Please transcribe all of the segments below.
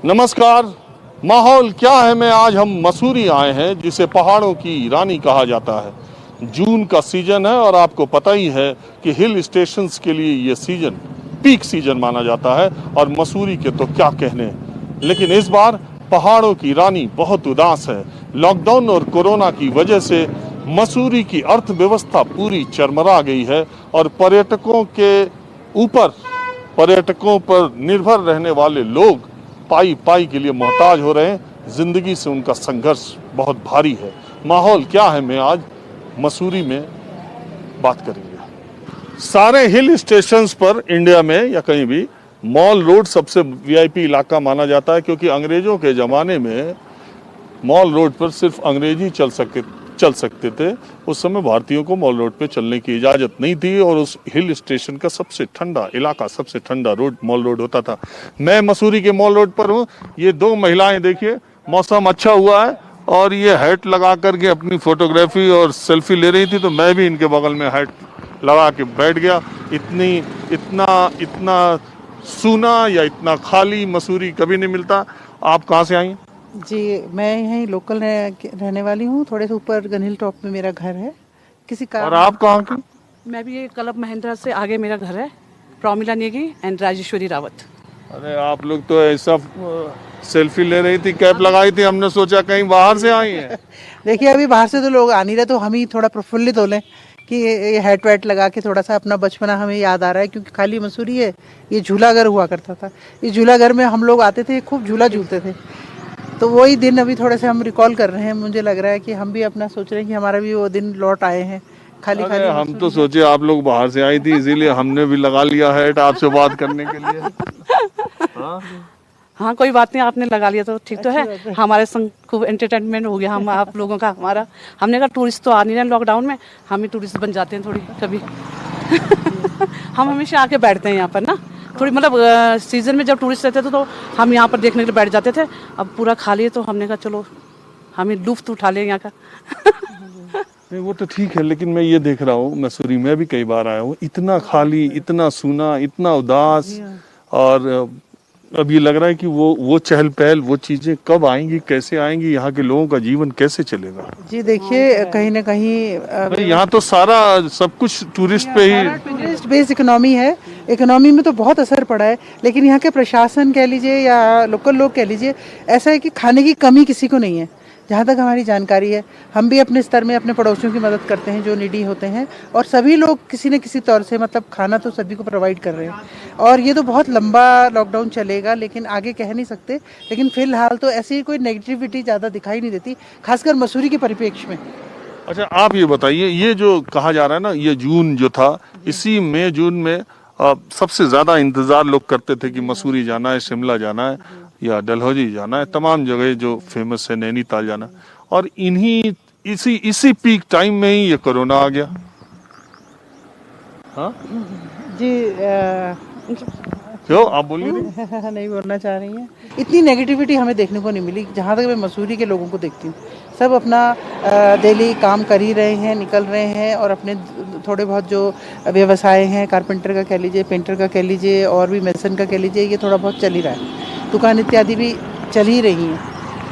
नमस्कार। माहौल क्या है में आज हम मसूरी आए हैं, जिसे पहाड़ों की रानी कहा जाता है। जून का सीजन है और आपको पता ही है कि हिल स्टेशंस के लिए ये सीजन पीक सीजन माना जाता है और मसूरी के तो क्या कहने। लेकिन इस बार पहाड़ों की रानी बहुत उदास है। लॉकडाउन और कोरोना की वजह से मसूरी की अर्थव्यवस्था पूरी चरमरा गई है और पर्यटकों पर निर्भर रहने वाले लोग पाई पाई के लिए मोहताज हो रहे हैं। जिंदगी से उनका संघर्ष बहुत भारी है। माहौल क्या है में आज मसूरी में बात करेंगे। सारे हिल स्टेशंस पर इंडिया में या कहीं भी मॉल रोड सबसे वीआईपी इलाका माना जाता है, क्योंकि अंग्रेजों के जमाने में मॉल रोड पर सिर्फ अंग्रेज ही चल सकते थे। उस समय भारतीयों को मॉल रोड पे चलने की इजाजत नहीं थी और उस हिल स्टेशन का सबसे ठंडा इलाका, सबसे ठंडा रोड मॉल रोड होता था। मैं मसूरी के मॉल रोड पर हूँ। ये दो महिलाएं देखिए, मौसम अच्छा हुआ है और ये हैट लगा करके अपनी फोटोग्राफी और सेल्फी ले रही थी, तो मैं भी इनके बगल में हैट लगा के बैठ गया। इतना सूना या इतना खाली मसूरी कभी नहीं मिलता। आप कहाँ से आई? जी, मैं यहीं लोकल रहने वाली हूँ। थोड़े से ऊपर गनहिल टॉप में मेरा घर है। किसी और कारण आप कहाँ की? मैं भी ये क्लब महिंद्रा से आगे मेरा घर है। प्रॉमिला नेगी एंड राजेश्वरी रावत। अरे आप लोग तो ऐसा सेल्फी ले रही थी, कैप लगाई थी, हमने सोचा कहीं बाहर से आई हैं। देखिए, अभी बाहर से तो लोग आ नहीं रहे, तो हम ही थोड़ा प्रफुल्लित हो लें कि ये हैट वैट लगा के थोड़ा सा अपना बचपना हमें याद आ रहा है। क्योंकि खाली मसूरी है, ये झूलाघर हुआ करता था। इस झूलाघर में हम लोग आते थे, खूब झूला झूलते थे। तो वही दिन अभी थोड़े से हम रिकॉल कर रहे हैं। मुझे लग रहा है कि हम भी अपना सोच रहे हैं कि हमारा भी वो दिन लौट आए हैं। खाली अरे खाली हम तो सोचे आप लोग बाहर से आई थी, इसीलिए हमने भी लगा लिया हैट आपसे बात करने के लिए। हाँ, कोई बात नहीं, आपने लगा लिया तो ठीक तो है। हमारे संग खूब एंटरटेनमेंट हो गया हम आप लोगों का। हमारा हमने कहा टूरिस्ट तो आ नहीं रहे लॉकडाउन में, हम ही टूरिस्ट बन जाते हैं थोड़ी कभी। हम हमेशा आके बैठते हैं यहाँ पर ना, थोड़ी मतलब सीजन में जब टूरिस्ट रहते थे तो हम यहाँ पर देखने के लिए बैठ जाते थे। अब पूरा खाली है तो हमने कहा चलो हम ही लुफ्त उठा लें यहाँ का। नहीं वो तो ठीक है, लेकिन मैं ये देख रहा हूँ मसूरी में भी कई बार आया हूँ, इतना खाली, इतना सूना, इतना उदास। और अब ये लग रहा है कि वो चहल पहल, वो चीजें कब आएंगी, कैसे आएंगी, यहाँ के लोगों का जीवन कैसे चलेगा। जी देखिए, कहीं ना कहीं यहाँ तो सारा सब कुछ टूरिस्ट पे ही। टूरिस्ट बेस्ड इकोनॉमी है। इकोनॉमी में तो बहुत असर पड़ा है, लेकिन यहाँ के प्रशासन कह लीजिए या लोकल लोग कह लीजिए, ऐसा है कि खाने की कमी किसी को नहीं है। जहाँ तक हमारी जानकारी है, हम भी अपने स्तर में अपने पड़ोसियों की मदद करते हैं जो नीडी होते हैं, और सभी लोग किसी न किसी तौर से मतलब खाना तो सभी को प्रोवाइड कर रहे हैं। और ये तो बहुत लंबा लॉकडाउन चलेगा, लेकिन आगे कह नहीं सकते। लेकिन फिलहाल तो ऐसी कोई नेगेटिविटी ज़्यादा दिखाई नहीं देती, खासकर मसूरी के परिप्रेक्ष्य में। अच्छा आप ये बताइए, ये जो कहा जा रहा है ना, ये जून जो था, इसी मई जून में सबसे ज्यादा इंतजार लोग करते थे कि मसूरी जाना है, शिमला जाना है या डलहौजी जाना है, तमाम जगह जो फेमस है, नैनीताल जाना है। और इसी पीक टाइम में ही ये कोरोना आ गया। हाँ जी क्यों आप बोलिए? नहीं बोलना चाह रही हैं। इतनी नेगेटिविटी हमें देखने को नहीं मिली। जहाँ तक मैं मसूरी के लोगों को देखती हूँ, सब अपना डेली काम कर ही रहे हैं, निकल रहे हैं, और अपने थोड़े बहुत जो व्यवसाय हैं, कारपेंटर का कह लीजिए, पेंटर का कह लीजिए, और भी मेसन का कह लीजिए, ये थोड़ा बहुत चल ही रहा है। दुकान इत्यादि भी चल ही रही हैं।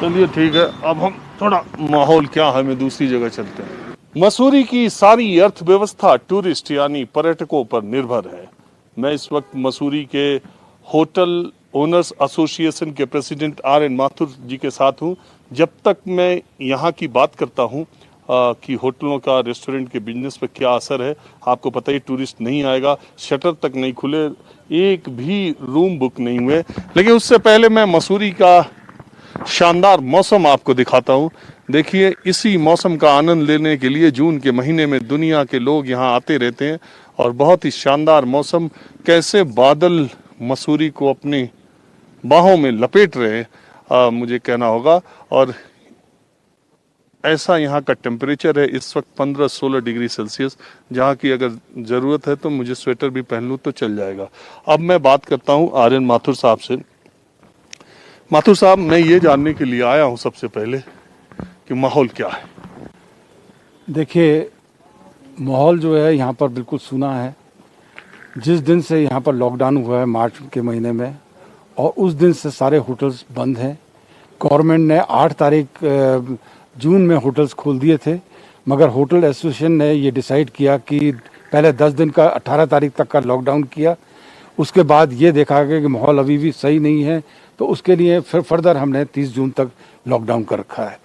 चलिए ठीक है, अब हम थोड़ा माहौल क्या है में दूसरी जगह चलते हैं। मसूरी की सारी अर्थव्यवस्था टूरिस्ट यानी पर्यटकों पर निर्भर है। मैं इस वक्त मसूरी के होटल ओनर्स एसोसिएशन के प्रेसिडेंट RN माथुर जी के साथ हूँ। जब तक मैं यहाँ की बात करता हूँ कि होटलों का, रेस्टोरेंट के बिजनेस पर क्या असर है, आपको पता ही टूरिस्ट नहीं आएगा, शटर तक नहीं खुले, एक भी रूम बुक नहीं हुए। लेकिन उससे पहले मैं मसूरी का शानदार मौसम आपको दिखाता हूँ। देखिए, इसी मौसम का आनंद लेने के लिए जून के महीने में दुनिया के लोग यहाँ आते रहते हैं। और बहुत ही शानदार मौसम, कैसे बादल मसूरी को अपनी बाहों में लपेट रहे हैं, मुझे कहना होगा। और ऐसा यहाँ का टेम्परेचर है इस वक्त 15-16 डिग्री सेल्सियस, जहाँ की अगर ज़रूरत है तो मुझे स्वेटर भी पहन लूँ तो चल जाएगा। अब मैं बात करता हूँ RN माथुर साहब से। माथुर साहब, मैं ये जानने के लिए आया हूँ सबसे पहले कि माहौल क्या है। देखिए, माहौल जो है यहाँ पर बिल्कुल सूना है। जिस दिन से यहाँ पर लॉकडाउन हुआ है मार्च के महीने में, और उस दिन से सारे होटल्स बंद हैं। गवर्नमेंट ने 8 तारीख जून में होटल्स खोल दिए थे, मगर होटल एसोसिएशन ने ये डिसाइड किया कि पहले 10 दिन का 18 तारीख तक का लॉकडाउन किया। उसके बाद ये देखा गया कि माहौल अभी भी सही नहीं है, तो उसके लिए फिर फर्दर हमने 30 जून तक लॉकडाउन कर रखा है।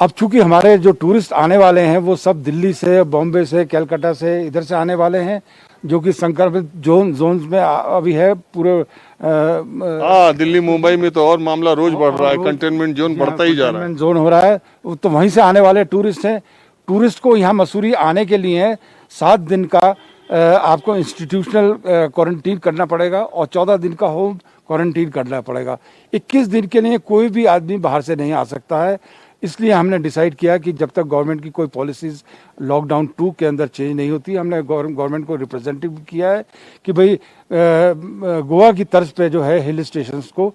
अब चूंकि हमारे जो टूरिस्ट आने वाले हैं वो सब दिल्ली से, बॉम्बे से, कलकत्ता से, इधर से आने वाले हैं, जो कि संक्रमित जोन्स में अभी है पूरे। हाँ, दिल्ली मुंबई में तो और मामला रोज बढ़ रहा है, कंटेनमेंट जोन बढ़ता ही जा रहा है। कंटेनमेंट जोन हो रहा है, तो वहीं से आने वाले टूरिस्ट हैं। टूरिस्ट को यहाँ मसूरी आने के लिए 7 दिन का आपको इंस्टीट्यूशनल क्वारंटीन करना पड़ेगा और 14 दिन का होम क्वारंटीन करना पड़ेगा। 21 दिन के लिए कोई भी आदमी बाहर से नहीं आ सकता है। इसलिए हमने डिसाइड किया कि जब तक गवर्नमेंट की कोई पॉलिसीज लॉकडाउन 2 के अंदर चेंज नहीं होती, हमने गवर्नमेंट को रिप्रेजेंटेटिव किया है कि भाई गोवा की तर्ज पे जो है हिल स्टेशंस को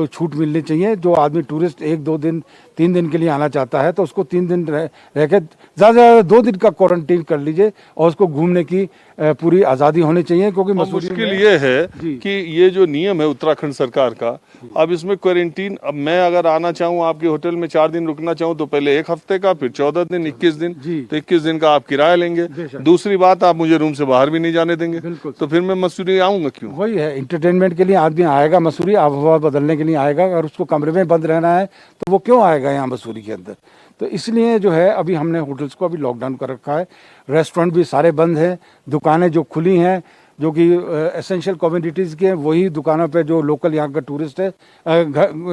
छूट मिलनी चाहिए। जो आदमी टूरिस्ट 1-2 दिन 3 दिन के लिए आना चाहता है तो उसको 3 दिन रह के ज़्यादा 2 दिन का क्वारंटीन कर लीजिए और उसको घूमने की पूरी आज़ादी होनी चाहिए। क्योंकि मुश्किल ये है कि ये जो नियम है उत्तराखंड सरकार का, अब इसमें क्वारंटीन, अब मैं अगर आना चाहूँ आपके होटल में 4 दिन रुकना चाहूँ तो पहले 1 हफ्ते का, फिर 14 दिन, 21 दिन, तो 21 दिन का आप किराया लेंगे। दूसरी बात, आप मुझे रूम से बाहर भी नहीं जाने देंगे, तो फिर मैं मसूरी आऊंगा क्यों? वही है, इंटरटेनमेंट के लिए आदमी आएगा मसूरी, आबोहवा बदलने के लिए आएगा। अगर उसको कमरे में बंद रहना है तो वो क्यों आएगा यहाँ मसूरी के अंदर? तो इसलिए जो है अभी हमने होटल्स को अभी लॉकडाउन कर रखा है। रेस्टोरेंट भी सारे बंद हैं। दुकानें जो खुली हैं, जो कि एसेंशियल कम्युनिटीज़ के हैं, वही दुकानों पे जो लोकल यहाँ का टूरिस्ट है,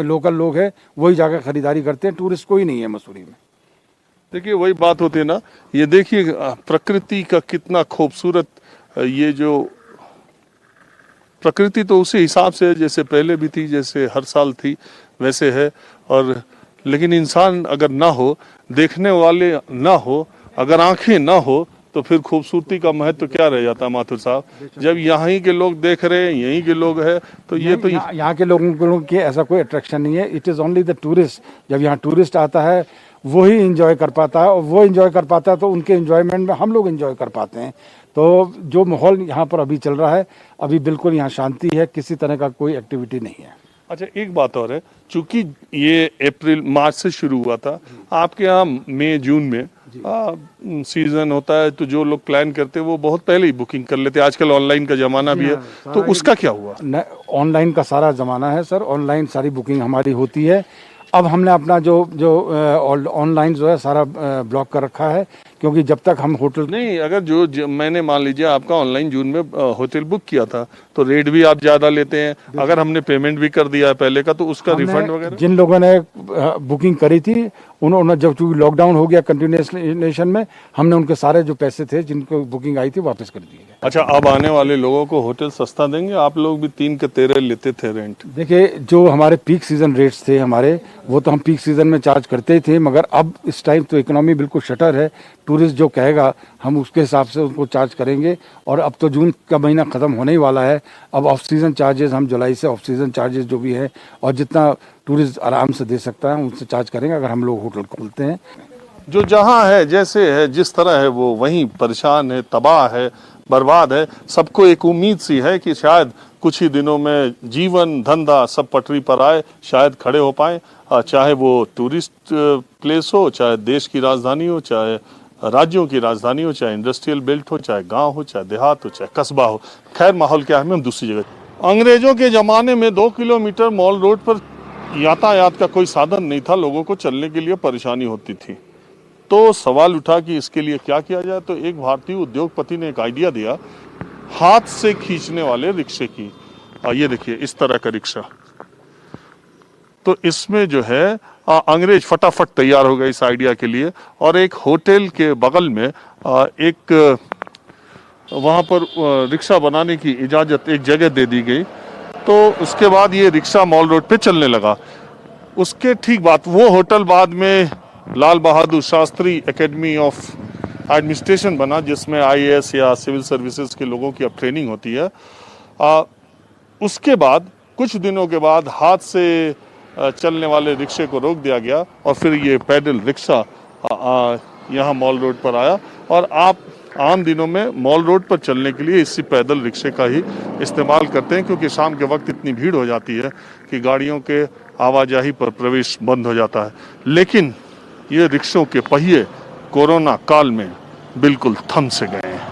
लोकल लोग हैं, वही जाकर खरीदारी करते हैं। टूरिस्ट कोई नहीं है मसूरी में। देखिए वही बात होती है ना, ये देखिए प्रकृति का कितना खूबसूरत, ये जो प्रकृति तो उसी हिसाब से है जैसे पहले भी थी, जैसे हर साल थी वैसे है। और लेकिन इंसान अगर ना हो, देखने वाले ना हो, अगर आंखें ना हो, तो फिर खूबसूरती का महत्व क्या रह जाता है माथुर साहब? जब यहाँ के लोग देख रहे हैं, यहीं के लोग हैं, तो ये तो यहाँ के लोगों के ऐसा कोई अट्रैक्शन नहीं है। It is only the tourist. जब यहाँ टूरिस्ट आता है वो ही इंजॉय कर पाता है, और वो इंजॉय कर पाता है तो उनके इंजॉयमेंट में हम लोग इंजॉय कर पाते हैं। तो जो माहौल यहाँ पर अभी चल रहा है, अभी बिल्कुल यहाँ शांति है, किसी तरह का कोई एक्टिविटी नहीं है। अच्छा, एक बात और है, चूंकि ये मार्च से शुरू हुआ था, आपके यहाँ मई जून में सीजन होता है, तो जो लोग प्लान करते हैं वो बहुत पहले ही बुकिंग कर लेते हैं। आजकल ऑनलाइन का जमाना भी है, तो उसका क्या हुआ? ऑनलाइन का सारा जमाना है सर, ऑनलाइन सारी बुकिंग हमारी होती है। अब हमने अपना जो ऑनलाइन जो है सारा ब्लॉक कर रखा है, क्योंकि जब तक हम होटल नहीं, अगर जो मैंने मान लीजिए आपका ऑनलाइन जून में होटल बुक किया था, तो रेट भी आप ज्यादा लेते हैं। अगर हमने पेमेंट भी कर दिया है पहले का, तो उसका रिफंड वगैरह? जिन लोगों ने बुकिंग करी थी उन्होंने, जब चूंकि लॉकडाउन हो गया कंटिन्यूएशन में, हमने उनके सारे जो पैसे थे जिनको बुकिंग आई थी वापस कर दिए। अच्छा, अब आने वाले लोगों को होटल सस्ता देंगे? आप लोग भी 3 के 13 लेते थे रेंट। देखिए, जो हमारे पीक सीजन रेट्स थे हमारे, वो तो हम पीक सीजन में चार्ज करते ही थे, मगर अब इस टाइम तो इकोनॉमी बिल्कुल शटर है। टूरिस्ट जो कहेगा हम उसके हिसाब से उनको चार्ज करेंगे। और अब तो जून का महीना ख़त्म होने ही वाला है। अब ऑफ सीज़न चार्जेस हम जुलाई से ऑफ सीज़न चार्जेस जो भी है, और जितना टूरिस्ट आराम से दे सकता है उनसे चार्ज करेंगे अगर हम लोग होटल खोलते हैं। जो जहाँ है, जैसे है, जिस तरह है, वो वहीं परेशान है, तबाह है, बर्बाद है। सबको एक उम्मीद सी है कि शायद कुछ ही दिनों में जीवन धंधा सब पटरी पर आए, शायद खड़े हो पाए। चाहे वो टूरिस्ट प्लेस हो, चाहे देश की राजधानी हो, चाहे राज्यों की राजधानी हो, चाहे इंडस्ट्रियल बेल्ट हो, चाहे गांव हो, चाहे देहात हो, चाहे कस्बा हो। खैर, माहौल क्या है, हम दूसरी जगह। अंग्रेजों के ज़माने में 2 किलोमीटर मॉल रोड पर यातायात का कोई साधन नहीं था, लोगों को चलने के लिए परेशानी होती थी। तो सवाल उठा कि इसके लिए क्या किया जाए। तो एक भारतीय उद्योगपति ने एक आइडिया दिया, हाथ से खींचने वाले रिक्शे की। ये देखिए, इस तरह का रिक्शा। तो इसमें जो है अंग्रेज फटाफट तैयार हो गए इस आइडिया के लिए, और एक होटल के बगल में एक वहाँ पर रिक्शा बनाने की इजाज़त, एक जगह दे दी गई। तो उसके बाद ये रिक्शा मॉल रोड पे चलने लगा। उसके ठीक बाद वो होटल बाद में Lal Bahadur Shastri academy of administration बना, जिसमें IAS या सिविल सर्विसेज के लोगों की अब ट्रेनिंग होती है। उसके बाद कुछ दिनों के बाद हाथ से चलने वाले रिक्शे को रोक दिया गया, और फिर ये पैडल रिक्शा यहाँ मॉल रोड पर आया। और आप आम दिनों में मॉल रोड पर चलने के लिए इसी पैदल रिक्शे का ही इस्तेमाल करते हैं, क्योंकि शाम के वक्त इतनी भीड़ हो जाती है कि गाड़ियों के आवाजाही पर प्रवेश बंद हो जाता है। लेकिन ये रिक्शों के पहिए कोरोना काल में बिल्कुल थम से गए हैं।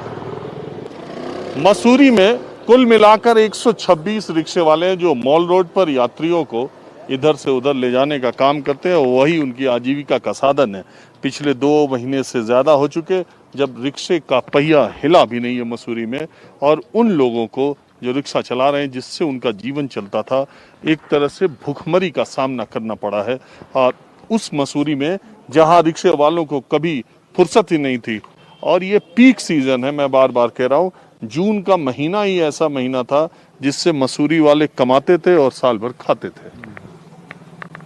मसूरी में कुल मिलाकर 126 रिक्शे वाले हैं जो मॉल रोड पर यात्रियों को इधर से उधर ले जाने का काम करते हैं, वही उनकी आजीविका का साधन है। पिछले 2 महीने से ज्यादा हो चुके जब रिक्शे का पहिया हिला भी नहीं है मसूरी में, और उन लोगों को जो रिक्शा चला रहे हैं जिससे उनका जीवन चलता था, एक तरह से भूखमरी का सामना करना पड़ा है। और उस मसूरी में जहां रिक्शे वालों को कभी फुर्सत ही नहीं थी, और ये पीक सीजन है, मैं बार बार कह रहा हूँ, जून का महीना ही ऐसा महीना था जिससे मसूरी वाले कमाते थे और साल भर खाते थे।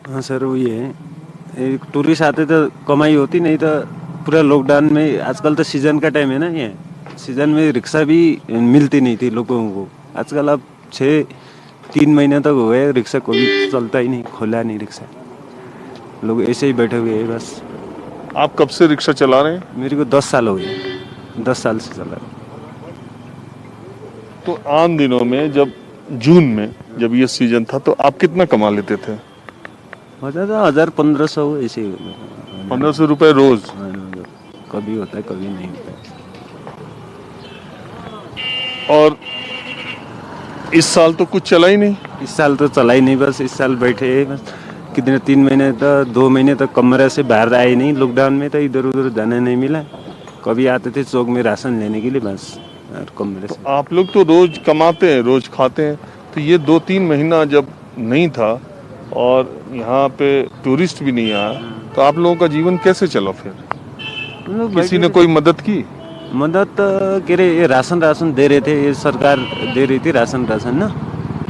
हाँ सर, वो ये है, एक टूरिस्ट आते तो कमाई होती, नहीं तो पूरा लॉकडाउन में। आजकल तो सीजन का टाइम है ना, ये सीजन में रिक्शा भी मिलती नहीं थी लोगों को। आजकल अब 3 महीने तक हो गए रिक्शा कोई चलता ही नहीं, खोला नहीं रिक्शा, लोग ऐसे ही बैठे हुए हैं बस। आप कब से रिक्शा चला रहे हैं? मेरे को 10 साल हो गए, 10 साल से चला रहा हूँ। तो आम दिनों में जब जून में जब ये सीजन था तो आप कितना कमा लेते थे? होता था 1000-1500 ऐसे ही। 1500 रुपए रोज? कभी होता है कभी नहीं होता है। और इस साल तो कुछ चला ही नहीं? इस साल तो चला ही नहीं, बस इस साल बैठे हैं बस। कितने 3 महीने तक 2 महीने तक कमरे से बाहर आए नहीं। लॉकडाउन में तो इधर उधर जाने नहीं मिला। कभी आते थे चौक में राशन लेने के लिए बस, और कमरे से। आप लोग तो रोज कमाते हैं, रोज खाते हैं, तो ये 2-3 महीना जब नहीं था और यहाँ पे टूरिस्ट भी नहीं आया, तो आप लोगों का जीवन कैसे चला फिर? किसी ने कोई मदद की? मदद कह रहे, ये राशन दे रहे थे, ये सरकार दे रही थी राशन ना,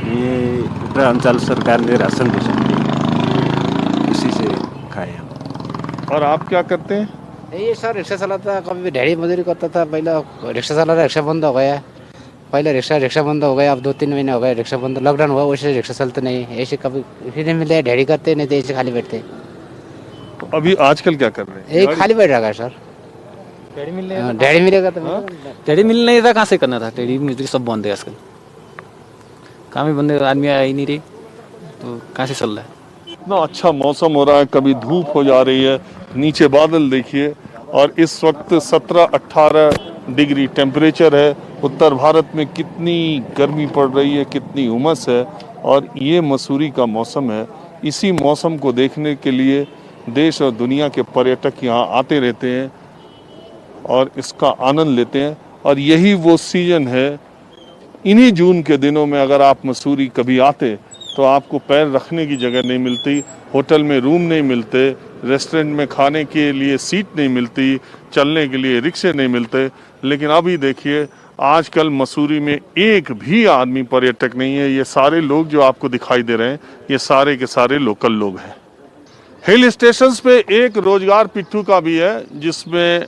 ये उत्तरांचल सरकार ने राशन उसी से खाए हम। और आप क्या करते हैं? ये सर रिक्शा चलाता था, कभी भी ढेड़ी मजदूरी करता था। पहले रिक्शा चला रहा, रिक्शा बंद हो गया। पहले रिक्शा बंद हो गया, अब 2-3 महीने हो गए रिक्शा बंद। लॉकडाउन हुआ, वैसे रिक्शा चलते नहीं, ऐसे कभी फिर मिले ढेड़ी करते, नहीं तो ऐसे खाली बैठते। अभी आजकल क्या कर रहे हैं? एक खाली बैठ रहा है सर, ढेड़ी मिलेगा तो टेढ़ी मिल नहीं रहा, कहाँ से करना था? टेढ़ी मिल सब बंद है आजकल, काम ही बंद है, आदमी आ ही नहीं रही, तो कहाँ से चल रहा है? इतना अच्छा मौसम हो रहा है, कभी धूप हो जा रही है, नीचे बादल देखिए, और इस वक्त 17-18 डिग्री टेम्परेचर है। उत्तर भारत में कितनी गर्मी पड़ रही है, कितनी उमस है, और ये मसूरी का मौसम है। इसी मौसम को देखने के लिए देश और दुनिया के पर्यटक यहाँ आते रहते हैं और इसका आनंद लेते हैं। और यही वो सीजन है, इन्हीं जून के दिनों में अगर आप मसूरी कभी आते तो आपको पैर रखने की जगह नहीं मिलती, होटल में रूम नहीं मिलते, रेस्टोरेंट में खाने के लिए सीट नहीं मिलती, चलने के लिए रिक्शे नहीं मिलते। लेकिन अभी देखिए, आजकल मसूरी में एक भी आदमी पर्यटक नहीं है। ये सारे लोग जो आपको दिखाई दे रहे हैं, ये सारे के सारे लोकल लोग हैं। हिल स्टेशंस पे एक रोजगार पिट्ठू का भी है, जिसमें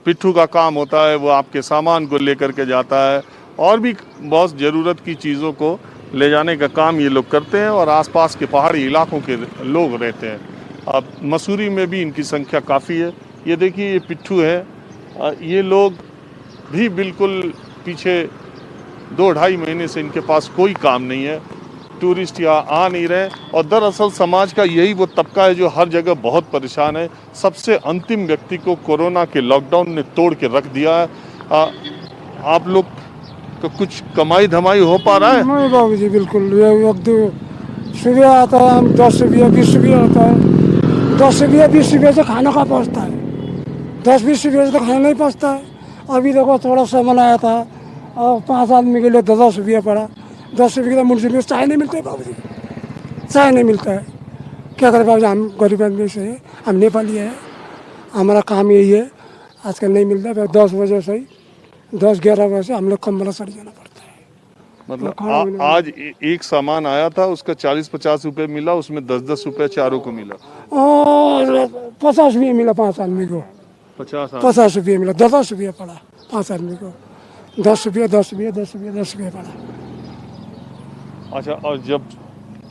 पिट्ठू का काम होता है, वो आपके सामान को लेकर के जाता है और भी बहुत ज़रूरत की चीज़ों को ले जाने का काम ये लोग करते हैं। और आसपास के पहाड़ी इलाकों के लोग रहते हैं। अब मसूरी में भी इनकी संख्या काफ़ी है। ये देखिए, ये पिट्ठू है, ये लोग भी बिल्कुल पीछे 2-2.5 महीने से इनके पास कोई काम नहीं है, टूरिस्ट यहाँ आ नहीं रहे। और दरअसल समाज का यही वो तबका है जो हर जगह बहुत परेशान है। सबसे अंतिम व्यक्ति को कोरोना के लॉकडाउन ने तोड़ के रख दिया है। आप लोग तो कुछ कमाई धमाई हो पा रहा है? नहीं बाबू जी, बिल्कुल। सुबह आता है, 10 रुपया 20 रुपया आता है। 10 रुपया 20 रुपये से खाना का पहुँचता है, 10-20 रुपये से तो खाना नहीं पहुँचता है। अभी देखो थोड़ा सामान आया था और 5 आदमी के लिए 10 रुपया पड़ा। 10 रुपये का मुंशी में चाय नहीं मिलता है बाबू जी, चाय नहीं मिलता है। क्या करें बाबू जी, हम गरीब आदमी से, हम नेपाली है, हमारा काम यही है। आजकल नहीं मिलता है, 10 बजे से ही 10-11 बजे से हम लोग कम्बला सड़ जाना पड़ता है। मतलब आज एक सामान आया था, उसका 40-50 रुपए मिला, उसमें 10-10 रुपए चारों को मिला, और 50 रुपये मिला 5 आदमी को। 50 रुपये मिला, 10 रुपये पड़ा 5 आदमी को। 10 रुपये 10 रुपये 10 रुपये 10 रुपये पड़ा। अच्छा, और जब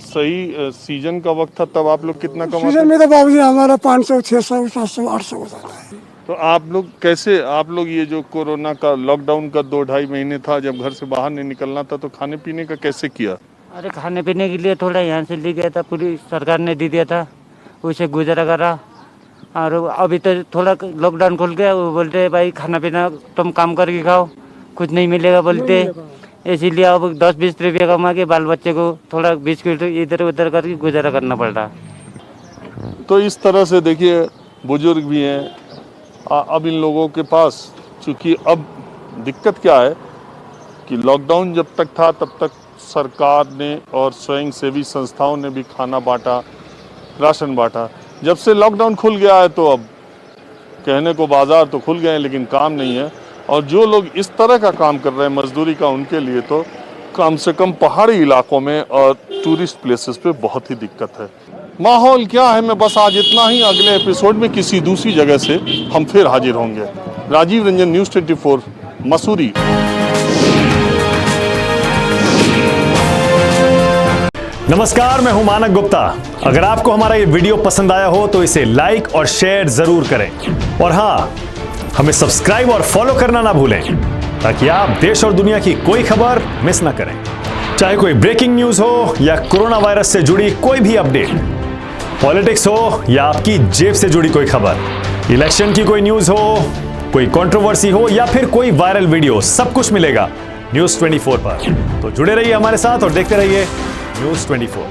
सही सीजन का वक्त था तब आप लोग कितना कमाते सीजन में तो बाबूजी हमारा 500 600 700 800 हो जाता है। तो आप लोग ये जो कोरोना का लॉकडाउन का 2-2.5 महीने था जब घर से बाहर नहीं निकलना था तो खाने पीने का कैसे किया? अरे खाने पीने के लिए थोड़ा यहाँ से ले गया था, पूरी सरकार ने दे दिया था, उसे गुजारा करा। और अभी तो थोड़ा लॉकडाउन खुल गया, वो बोलते भाई खाना पीना तुम काम करके खाओ, कुछ नहीं मिलेगा बोलते, इसीलिए अब 10-20 रुपये कमा के बाल बच्चे को थोड़ा 20 किलो इधर उधर करके गुजारा करना पड़ रहा। तो इस तरह से देखिए बुजुर्ग भी हैं, अब इन लोगों के पास चूँकि अब दिक्कत क्या है कि लॉकडाउन जब तक था तब तक सरकार ने और स्वयं सेवी संस्थाओं ने भी खाना बांटा, राशन बांटा। जब से लॉकडाउन खुल गया है तो अब कहने को बाजार तो खुल गए हैं लेकिन काम नहीं है। और जो लोग इस तरह का काम कर रहे हैं मजदूरी का, उनके लिए तो कम से कम पहाड़ी इलाकों में और टूरिस्ट प्लेसेस पे बहुत ही दिक्कत है। माहौल क्या है मैं बस आज इतना ही, अगले एपिसोड में किसी दूसरी जगह से हम फिर हाजिर होंगे। राजीव रंजन, न्यूज़ 24, मसूरी। नमस्कार, मैं हूं मानक गुप्ता। अगर आपको हमारा ये वीडियो पसंद आया हो तो इसे लाइक और शेयर जरूर करें और हाँ, हमें सब्सक्राइब और फॉलो करना ना भूलें ताकि आप देश और दुनिया की कोई खबर मिस ना करें। चाहे कोई ब्रेकिंग न्यूज हो या कोरोना वायरस से जुड़ी कोई भी अपडेट, पॉलिटिक्स हो या आपकी जेब से जुड़ी कोई खबर, इलेक्शन की कोई न्यूज हो, कोई कंट्रोवर्सी हो या फिर कोई वायरल वीडियो, सब कुछ मिलेगा न्यूज़ 24 पर। तो जुड़े रहिए हमारे साथ और देखते रहिए न्यूज़ 24।